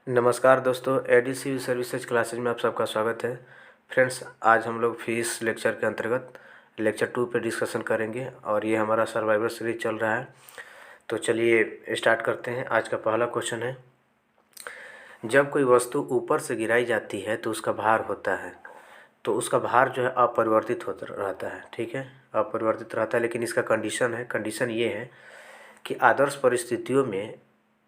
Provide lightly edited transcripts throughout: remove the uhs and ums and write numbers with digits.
नमस्कार दोस्तों, ADC services classes में आप सबका स्वागत है। फ्रेंड्स, आज हम लोग फिजिक्स लेक्चर के अंतर्गत लेक्चर 2 पे डिस्कशन करेंगे और ये हमारा सर्वाइवल सीरीज चल रहा है। तो चलिए स्टार्ट करते हैं। आज का पहला क्वेश्चन है, जब कोई वस्तु ऊपर से गिराई जाती है तो उसका भार होता है। तो उसका भार जो है अपरिवर्तित होता रहता है, ठीक है, अपरिवर्तित रहता है। लेकिन इसका कंडीशन ये है कि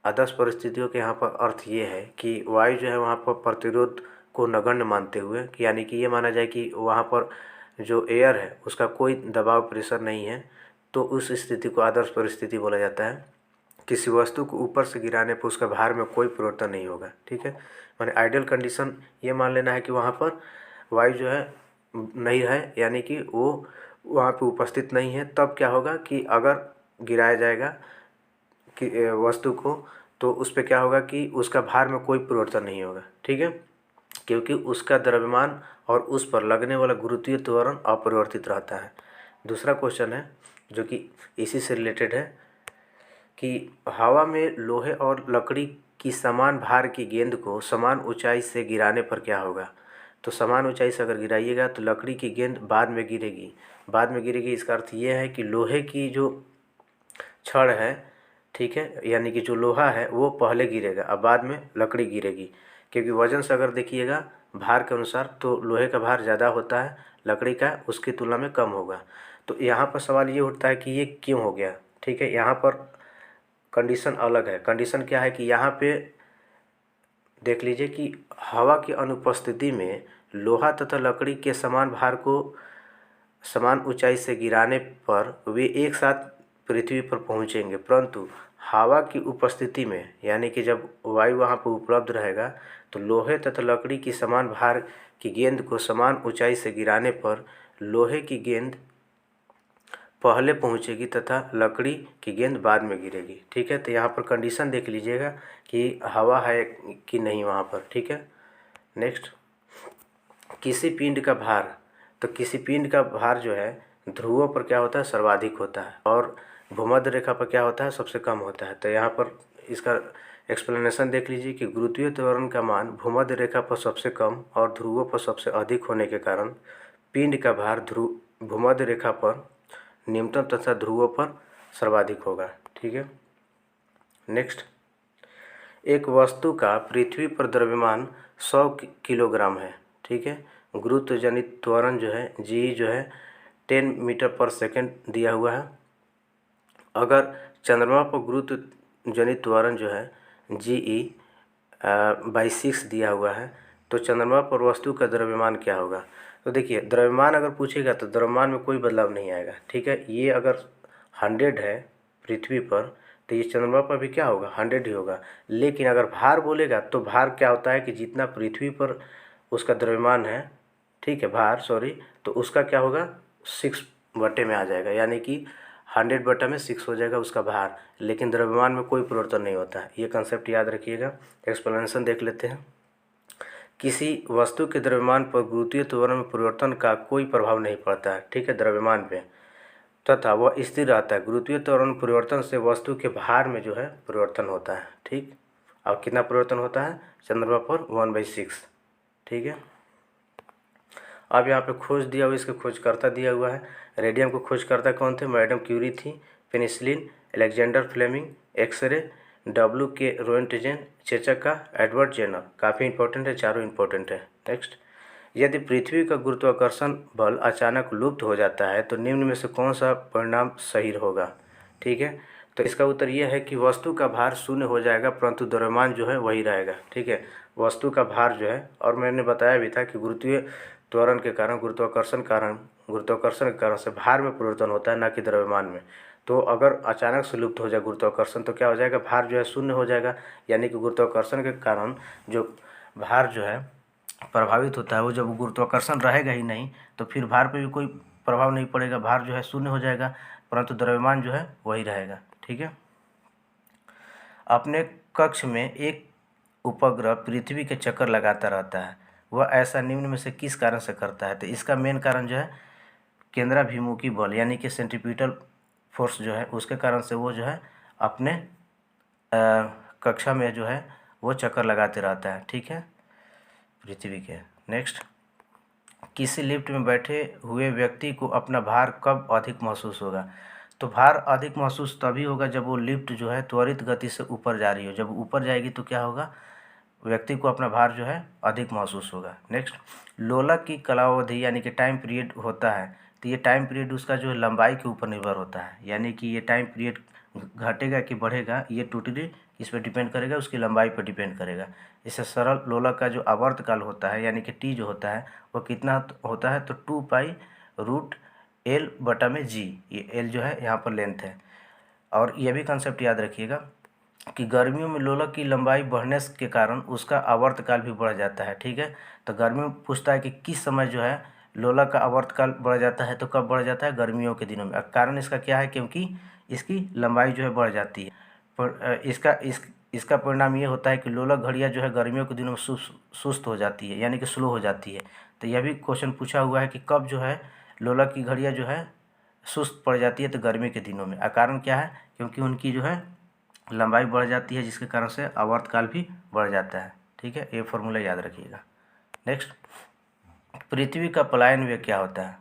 आदर्श परिस्थितियों के यहाँ पर अर्थ ये है कि वायु जो है वहाँ पर प्रतिरोध को नगण्य मानते हुए, कि यानी कि ये माना जाए कि वहाँ पर जो एयर है उसका कोई दबाव प्रेशर नहीं है, तो उस स्थिति को आदर्श परिस्थिति बोला जाता है। किसी वस्तु को ऊपर से गिराने पर उसका भार में कोई परिवर्तन नहीं होगा, ठीक है। माने आइडियल कंडीशन ये मान लेना है कि वहाँ पर वायु जो है नहीं है, यानी कि वो वहाँ पे उपस्थित नहीं है। तब क्या होगा कि अगर गिराया जाएगा कि वस्तु को, तो उस पर क्या होगा कि उसका भार में कोई परिवर्तन नहीं होगा, ठीक है, क्योंकि उसका द्रव्यमान और उस पर लगने वाला गुरुत्वीय त्वरण अपरिवर्तित रहता है। दूसरा क्वेश्चन है जो कि इसी से रिलेटेड है कि हवा में लोहे और लकड़ी की समान भार की गेंद को समान ऊंचाई से गिराने पर क्या होगा। तो समान ऊंचाई से अगर गिराइएगा तो लकड़ी की गेंद बाद में गिरेगी। इसका अर्थ ये है कि लोहे की जो छड़ है, ठीक है, यानी कि जो लोहा है वो पहले गिरेगा, अब बाद में लकड़ी गिरेगी। क्योंकि वजन से अगर देखिएगा भार के अनुसार तो लोहे का भार ज़्यादा होता है, लकड़ी का उसकी तुलना में कम होगा। तो यहाँ पर सवाल ये उठता है कि ये क्यों हो गया, ठीक है। यहाँ पर कंडीशन अलग है। कंडीशन क्या है कि यहाँ पे देख लीजिए कि हवा की अनुपस्थिति में लोहा तथा लकड़ी के समान भार को समान ऊंचाई से गिराने पर वे एक साथ पृथ्वी पर पहुंचेंगे, परंतु हवा की उपस्थिति में, यानी कि जब वायु वहाँ पर उपलब्ध रहेगा, तो लोहे तथा लकड़ी की समान भार की गेंद को समान ऊंचाई से गिराने पर लोहे की गेंद पहले पहुंचेगी तथा लकड़ी की गेंद बाद में गिरेगी, ठीक है। तो यहाँ पर कंडीशन देख लीजिएगा कि हवा है कि नहीं वहाँ पर, ठीक है। नेक्स्ट, किसी पिंड का भार, तो किसी पिंड का भार जो है ध्रुवों पर क्या होता है, सर्वाधिक होता है, और भूमध्य रेखा पर क्या होता है, सबसे कम होता है। तो यहाँ पर इसका एक्सप्लेनेशन देख लीजिए कि गुरुत्वीय त्वरण का मान भूमध्य रेखा पर सबसे कम और ध्रुवों पर सबसे अधिक होने के कारण पिंड का भार भूमध्य रेखा पर न्यूनतम तथा ध्रुवों पर सर्वाधिक होगा, ठीक है। नेक्स्ट, एक वस्तु का पृथ्वी पर द्रव्यमान 100 किलोग्राम है, ठीक है। गुरुत्व जनित त्वरण जो है जी जो है 10 मीटर पर सेकंड दिया हुआ है। अगर चंद्रमा पर गुरुत्व जनित त्वरण जो है जी बाई 6 दिया हुआ है, तो चंद्रमा पर वस्तु का द्रव्यमान क्या होगा। तो देखिए, द्रव्यमान अगर पूछेगा तो द्रव्यमान में कोई बदलाव नहीं आएगा, ठीक है। ये अगर 100 है पृथ्वी पर, तो ये चंद्रमा पर भी क्या होगा, 100 ही होगा। लेकिन अगर भार बोलेगा तो भार क्या होता है कि जितना पृथ्वी पर उसका द्रव्यमान है, ठीक है, भार सॉरी, तो उसका क्या होगा 6 बटे में आ जाएगा, यानी कि 100 बटा में 6 हो जाएगा उसका भार। लेकिन द्रव्यमान में कोई परिवर्तन नहीं होता है, ये कंसेप्ट याद रखिएगा। एक्सप्लेनेशन देख लेते हैं। किसी वस्तु के द्रव्यमान पर गुरुत्वीय त्वरण में परिवर्तन का कोई प्रभाव नहीं पड़ता है, ठीक है, द्रव्यमान पे, तथा वह स्थिर रहता है। गुरुत्वीय त्वरण परिवर्तन से वस्तु के भार में जो है परिवर्तन होता है, ठीक। अब कितना परिवर्तन होता है चंद्रमा पर 1/6, ठीक है। अब यहाँ पे खोज दिया हुआ, इसके खोजकर्ता दिया हुआ है। रेडियम को खोजकर्ता कौन थे, मैडम क्यूरी थी। Penicillin Alexander Fleming. X ray W K Roentgen. चेचक का एडवर्ड जेनर। काफ़ी इंपॉर्टेंट है, चारों इंपॉर्टेंट है। नेक्स्ट, यदि पृथ्वी का गुरुत्वाकर्षण बल अचानक लुप्त हो जाता है तो निम्न में से कौन सा परिणाम सही होगा, ठीक है। तो इसका उत्तर यह है कि वस्तु का भार शून्य हो जाएगा, परंतु द्रव्यमान जो है वही रहेगा, ठीक है। वस्तु का भार जो है, और मैंने बताया भी था कि गुरुत्वीय त्वरण के कारण, गुरुत्वाकर्षण के कारण से भार में परिवर्तन होता है, ना कि द्रव्यमान में। तो अगर अचानक से लुप्त हो जाए गुरुत्वाकर्षण तो क्या हो जाएगा, भार जो है शून्य हो जाएगा, यानी कि गुरुत्वाकर्षण के कारण जो भार जो है प्रभावित होता है, वो जब गुरुत्वाकर्षण रहेगा ही नहीं तो फिर भार पे भी कोई प्रभाव नहीं पड़ेगा, भार जो है शून्य हो जाएगा, परंतु द्रव्यमान जो है वही रहेगा, ठीक है। अपने कक्ष में एक उपग्रह पृथ्वी के चक्कर लगाता रहता है, वह ऐसा निम्न में से किस कारण से करता है। तो इसका मेन कारण जो है केंद्राभिमुखी बल, यानी कि सेंट्रीपिटल फोर्स जो है उसके कारण से वो जो है अपने कक्षा में जो है वो चक्कर लगाते रहता है, ठीक है, पृथ्वी के। नेक्स्ट, किसी लिफ्ट में बैठे हुए व्यक्ति को अपना भार कब अधिक महसूस होगा? तो भार अधिक महसूस तभी होगा जब वो लिफ्ट जो है त्वरित गति से ऊपर जा रही हो। जब ऊपर जाएगी तो क्या होगा, व्यक्ति को अपना भार जो है अधिक महसूस होगा। नेक्स्ट, लोलक की कालावधि यानी कि टाइम पीरियड होता है, तो ये टाइम पीरियड उसका जो है लंबाई के ऊपर निर्भर होता है, यानी कि ये टाइम पीरियड घटेगा कि बढ़ेगा ये टोटली इस पर डिपेंड करेगा, उसकी लंबाई पर डिपेंड करेगा। इससे सरल लोलक का जो आवर्तकाल होता है यानी कि टी जो होता है वो कितना होता है, तो 2π√L/g, ये एल जो है यहाँ पर लेंथ है। और ये भी कंसेप्ट याद रखिएगा कि गर्मियों में लोलक की लंबाई बढ़ने के कारण उसका आवर्तकाल भी बढ़ जाता है, ठीक है। तो गर्मियों में पूछता है कि किस समय जो है लोलक का आवर्तकाल बढ़ जाता है, तो कब बढ़ जाता है, गर्मियों के दिनों में। कारण इसका क्या है, क्योंकि इसकी लंबाई जो है बढ़ जाती है। पर इसका परिणाम ये होता है कि लोलक घड़ियाँ जो है गर्मियों के दिनों में सुस्त हो जाती है, यानी कि स्लो हो जाती है। तो यह भी क्वेश्चन पूछा हुआ है कि कब जो है लोलक की घड़ियाँ जो है सुस्त पड़ जाती है, तो गर्मी के दिनों में। कारण क्या है, क्योंकि उनकी जो है लंबाई बढ़ जाती है, जिसके कारण से आवर्तकाल भी बढ़ जाता है, ठीक है। ये फॉर्मूला याद रखिएगा। नेक्स्ट, पृथ्वी का पलायन वेग क्या होता है,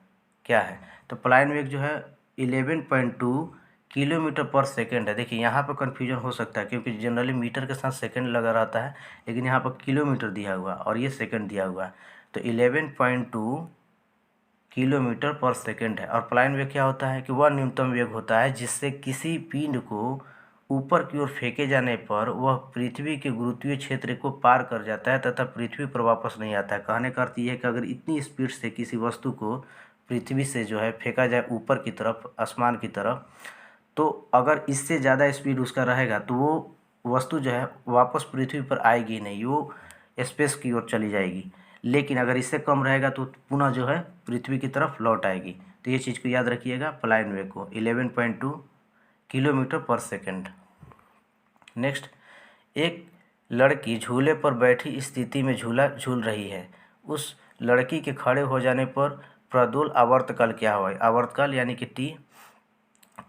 क्या है, तो पलायन वेग जो है 11.2 किलोमीटर पर सेकेंड है। देखिए यहाँ पर कन्फ्यूजन हो सकता है, क्योंकि जनरली मीटर के साथ सेकंड लगा रहता है, लेकिन यहाँ पर किलोमीटर दिया हुआ और ये सेकंड दिया हुआ है, तो 11.2 किलोमीटर पर सेकेंड है। और पलायन वेग क्या होता है कि वह न्यूनतम वेग होता है जिससे किसी पिंड को ऊपर की ओर फेंके जाने पर वह पृथ्वी के गुरुत्वीय क्षेत्र को पार कर जाता है तथा पृथ्वी पर वापस नहीं आता है। कहने का अर्थ यह है कि अगर इतनी स्पीड से किसी वस्तु को पृथ्वी से जो है फेंका जाए ऊपर की तरफ, आसमान की तरफ, तो अगर इससे ज़्यादा स्पीड उसका रहेगा तो वो वस्तु जो है वापस पृथ्वी पर आएगी नहीं, वो स्पेस की ओर चली जाएगी। लेकिन अगर इससे कम रहेगा तो पुनः जो है पृथ्वी की तरफ लौट आएगी। तो ये चीज़ को याद रखिएगा, पलायन वेग को 11.2 किलोमीटर पर सेकेंड। नेक्स्ट, एक लड़की झूले पर बैठी स्थिति में झूला झूल रही है। उस लड़की के खड़े हो जाने पर प्रदूल आवर्तकाल क्या हुआ, आवर्तकाल यानी कि टी,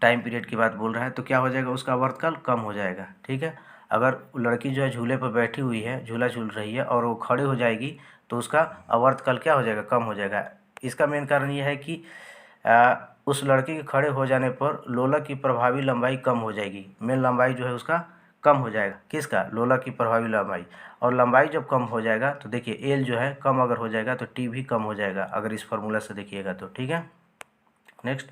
टाइम पीरियड की बात बोल रहा है, तो क्या हो जाएगा, उसका आवर्तकाल कम हो जाएगा, ठीक है। अगर लड़की जो है झूले पर बैठी हुई है, झूला झूल रही है और वो खड़े हो जाएगी तो उसका आवर्तकाल क्या हो जाएगा, कम हो जाएगा। इसका मेन कारण यह है कि उस लड़की के खड़े हो जाने पर लोलक की प्रभावी लंबाई कम हो जाएगी। मेन लंबाई जो है उसका कम हो जाएगा, किसका, लोलक की प्रभावी लंबाई। और लंबाई जब कम हो जाएगा तो देखिए एल जो है कम अगर हो जाएगा तो टी भी कम हो जाएगा, अगर इस फार्मूला से देखिएगा तो, ठीक है। नेक्स्ट,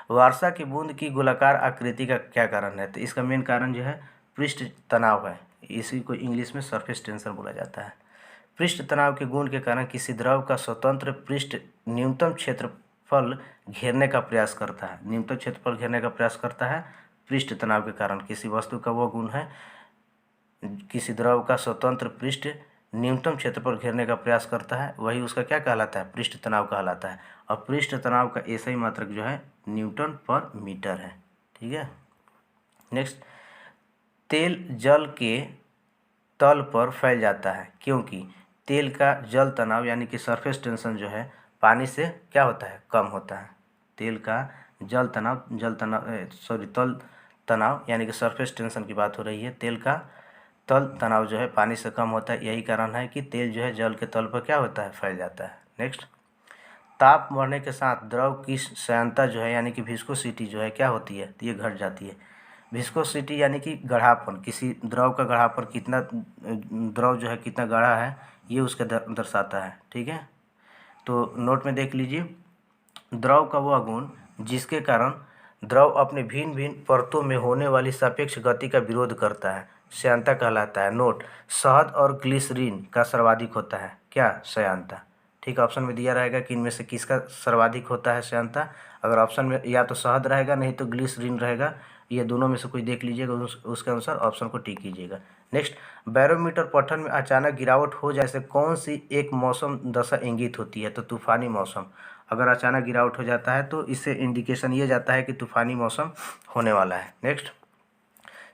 वर्षा की बूंद की गोलाकार आकृति का क्या कारण है, तो इसका मेन कारण जो है पृष्ठ तनाव है। इसी को इंग्लिश में सरफेस टेंशन बोला जाता है। पृष्ठ तनाव के गुण के कारण किसी द्रव का स्वतंत्र पृष्ठ न्यूनतम क्षेत्रफल घेरने का प्रयास करता है। न्यूनतम क्षेत्रफल घेरने का प्रयास करता है पृष्ठ तनाव के कारण। किसी वस्तु का वो गुण है, किसी द्रव का स्वतंत्र पृष्ठ न्यूनतम क्षेत्रफल घेरने का प्रयास करता है, वही उसका क्या कहलाता है, पृष्ठ तनाव कहलाता है। और पृष्ठ तनाव का ऐसा ही मात्रक जो है न्यूटन पर मीटर है, ठीक है। नेक्स्ट, तेल जल के तल पर फैल जाता है क्योंकि तेल का जल तनाव यानी कि सरफेस टेंशन जो है पानी से क्या होता है, कम होता है। तेल का तल तनाव यानी कि सरफेस टेंशन की बात हो रही है। तेल का तल तनाव जो है पानी से कम होता है, यही कारण है कि तेल जो है जल के तल पर क्या होता है, फैल जाता है। नेक्स्ट, ताप बढ़ने के साथ द्रव की श्यानता जो है यानी कि विस्कोसिटी जो है क्या होती है, तो ये घट जाती है। विस्कोसिटी यानी कि गाढ़ापन, किसी द्रव का गाढ़ापन कितना, द्रव जो है कितना गाढ़ा है ये उसका दर्शाता है, ठीक है। तो नोट में देख लीजिए, द्रव का वह गुण जिसके कारण द्रव अपने भिन्न भिन्न परतों में होने वाली सापेक्ष गति का विरोध करता है, श्यानता कहलाता है। नोट, शहद और ग्लिसरीन का सर्वाधिक होता है क्या, श्यानता, ठीक है। ऑप्शन में दिया रहेगा कि इनमें से किसका सर्वाधिक होता है श्यानता। अगर ऑप्शन में या तो शहद रहेगा नहीं तो ग्लिसरीन रहेगा, ये दोनों में से कोई देख लीजिएगा, उसके अनुसार ऑप्शन को टिक कीजिएगा। नेक्स्ट, बैरोमीटर पठन में अचानक गिरावट हो जाए से कौन सी एक मौसम दशा इंगित होती है, तो तूफानी मौसम। अगर अचानक गिरावट हो जाता है तो इससे इंडिकेशन ये जाता है कि तूफानी मौसम होने वाला है। नेक्स्ट,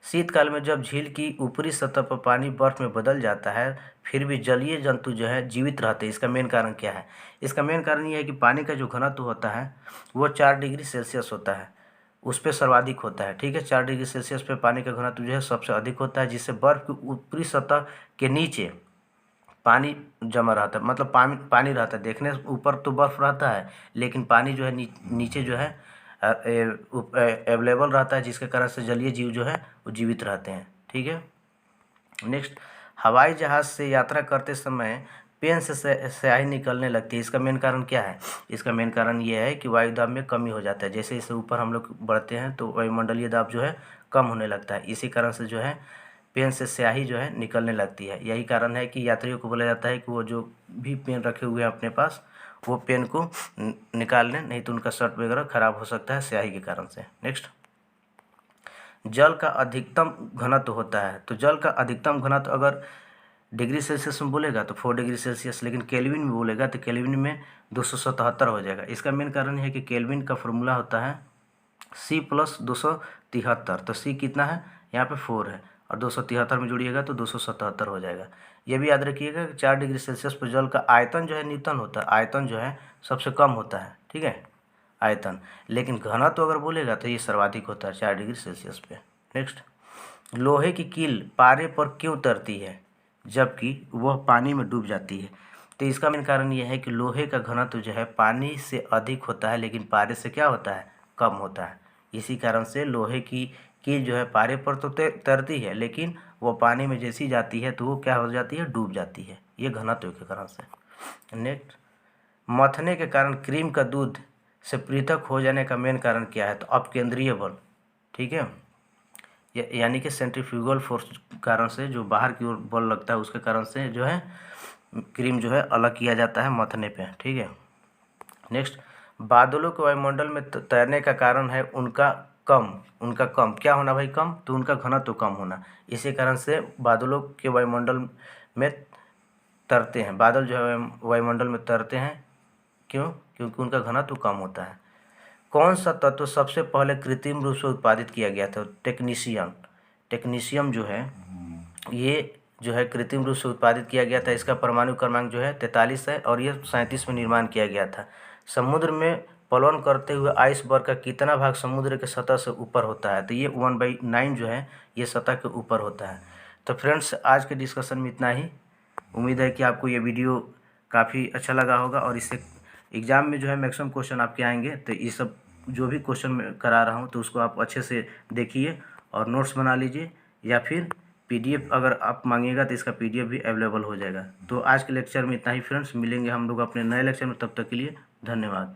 शीतकाल में जब झील की ऊपरी सतह पर पानी बर्फ में बदल जाता है फिर भी जलीय जंतु जो है जीवित रहते हैं, इसका मेन कारण क्या है, इसका मेन कारण ये है कि पानी का जो घनत्व होता है वो 4 डिग्री सेल्सियस होता है। उस पर सर्वाधिक होता है। ठीक है, 4 डिग्री सेल्सियस पे पानी का घनत्व जो है सबसे अधिक होता है, जिससे बर्फ़ की ऊपरी सतह के नीचे पानी जमा रहता है, मतलब पानी रहता है। देखने से ऊपर तो बर्फ़ रहता है, लेकिन पानी जो है नीचे जो है अवेलेबल रहता है, जिसके कारण से जलीय जीव जो है वो जीवित रहते हैं। ठीक है, नेक्स्ट, हवाई जहाज़ से यात्रा करते समय पेन से स्याही निकलने लगती है। इसका मेन कारण क्या है? इसका मेन कारण ये है कि वायु दाब में कमी हो जाता है। जैसे जैसे ऊपर हम लोग बढ़ते हैं तो वायुमंडलीय दाब जो है कम होने लगता है। इसी कारण से जो है पेन से स्याही जो है निकलने लगती है। यही कारण है कि यात्रियों को बोला जाता है कि वो जो भी पेन रखे हुए हैं अपने पास, वो पेन को निकाल लें, नहीं तो उनका शर्ट वगैरह खराब हो सकता है स्याही के कारण से। नेक्स्ट, जल का अधिकतम घनत्व होता है। तो जल का अधिकतम घनत्व अगर डिग्री सेल्सियस में बोलेगा तो 4 डिग्री सेल्सियस, लेकिन केल्विन में बोलेगा तो केल्विन में 277 हो जाएगा। इसका मेन कारण है कि केल्विन का फॉर्मूला होता है C+273। तो C कितना है? यहाँ पे 4 है, और 273 में जुड़िएगा तो 277 हो जाएगा। ये भी याद रखिएगा कि 4 डिग्री सेल्सियस पर जल का आयतन जो है न्यूटन होता है, आयतन जो है सबसे कम होता है। ठीक है, आयतन, लेकिन घनत्व अगर बोलेगा तो ये सर्वाधिक होता है 4 डिग्री सेल्सियस पे। नेक्स्ट, लोहे की कील पारे पर क्यों उतरती है जबकि वह पानी में डूब जाती है? तो इसका मेन कारण यह है कि लोहे का घनत्व जो है पानी से अधिक होता है, लेकिन पारे से क्या होता है? कम होता है। इसी कारण से लोहे की कील जो है पारे पर तो तैरती है, लेकिन वो पानी में जैसी जाती है तो वो क्या हो जाती है? डूब जाती है। ये घनत्व के कारण से। नेक्स्ट, मथने के कारण क्रीम का दूध से पृथक हो जाने का मेन कारण क्या है? तो अपकेंद्रीय बल। ठीक है, यानी कि सेंट्रीफ्यूगल फोर्स कारण से जो बाहर की ओर बल लगता है, उसके कारण से जो है क्रीम जो है अलग किया जाता है मथने पे। ठीक है, नेक्स्ट, बादलों के वायुमंडल में तैरने का कारण है उनका कम क्या होना भाई? कम, तो उनका घनत्व कम होना। इसी कारण से बादलों के वायुमंडल में तैरते हैं, बादल जो है वायुमंडल में तैरते हैं। क्यों? क्योंकि उनका घनत्व कम होता है। कौन सा तत्व सबसे पहले कृत्रिम रूप से उत्पादित किया गया था? टेक्नीशियम जो है ये जो है कृत्रिम रूप से उत्पादित किया गया था। इसका परमाणु क्रमांक जो है 43 है, और ये 37 में निर्माण किया गया था। समुद्र में पलवन करते हुए आइसबर्ग का कितना भाग समुद्र के सतह से ऊपर होता है? तो ये 1/9 जो है ये सतह के ऊपर होता है। तो फ्रेंड्स, आज के डिस्कशन में इतना ही। उम्मीद है कि आपको ये वीडियो काफ़ी अच्छा लगा होगा, और इससे एग्ज़ाम में जो है मैक्सिमम क्वेश्चन आपके आएंगे। तो ये सब जो भी क्वेश्चन मैं करा रहा हूँ तो उसको आप अच्छे से देखिए और नोट्स बना लीजिए, या फिर PDF अगर आप मांगिएगा तो इसका PDF भी अवेलेबल हो जाएगा। तो आज के लेक्चर में इतना ही फ्रेंड्स, मिलेंगे हम लोग अपने नए लेक्चर में, तब तक के लिए धन्यवाद।